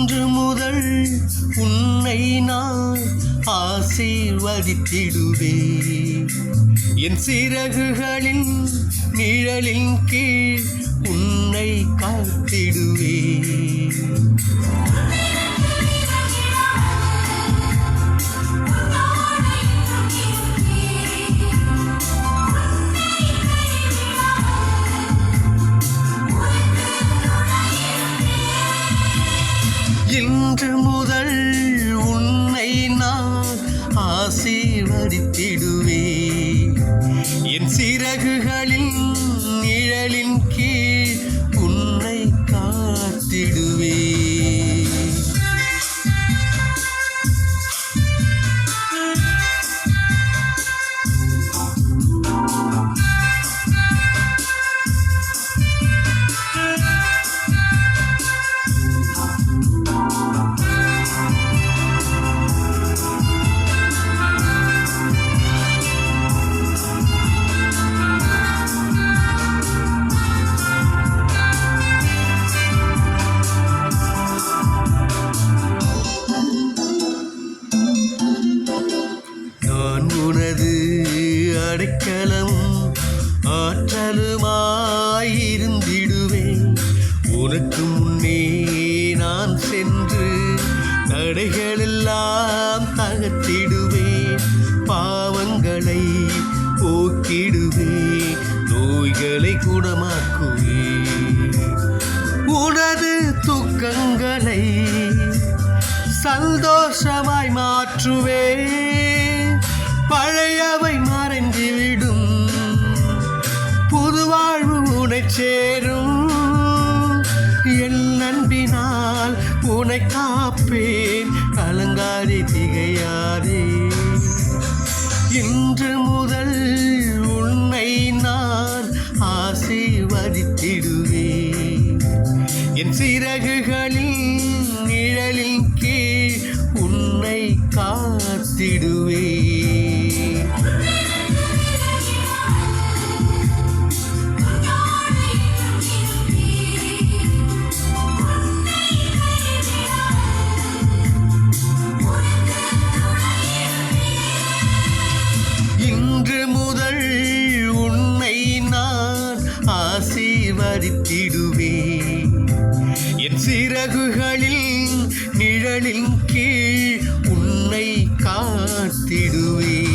இன்று முதல் உன்னை நான் ஆசீர்வதித்திடுவேன். என் சிறகுகளின் நிழலின் கீழ் உன்னை காத்திடுவேன். இன்று முதல் உன்னை நான் ஆசீர்வதித்திடுவேன். என் சிறகுகளின் நிழலின் கீழ் உன்னை காத்திடுவேன். அடைக்கலமும் ஆற்றலுமாயிருந்திடுவேன். உனக்கு முன்னே நான் சென்று தடைகளெல்லாம் தகர்த்திடுவேன். பாவங்களை போக்கிடுவேன், நோய்களை குணமாக்குவேன். உனது துக்கங்களை சந்தோஷமாய் மாற்றுவேன். பழையவை மறைந்துவிடும், புது வாழ்வு உனை சேரும். என் அன்பினால் உனை காப்பேன், கலங்காதே திகையாதே. இன்று முதல் உன்னை நான் ஆசீர்வதித்திடுவேன். என் சிறகுகளின் நிழலின் கீழ் உன்னை காத்திடுவேன். இன்று முதல் உன்னை நான் ஆசீர்வதித்திடுவேன். என் சிறகுகளில் நிழலின் கீழ் உன்னை காத்திடுவேன்.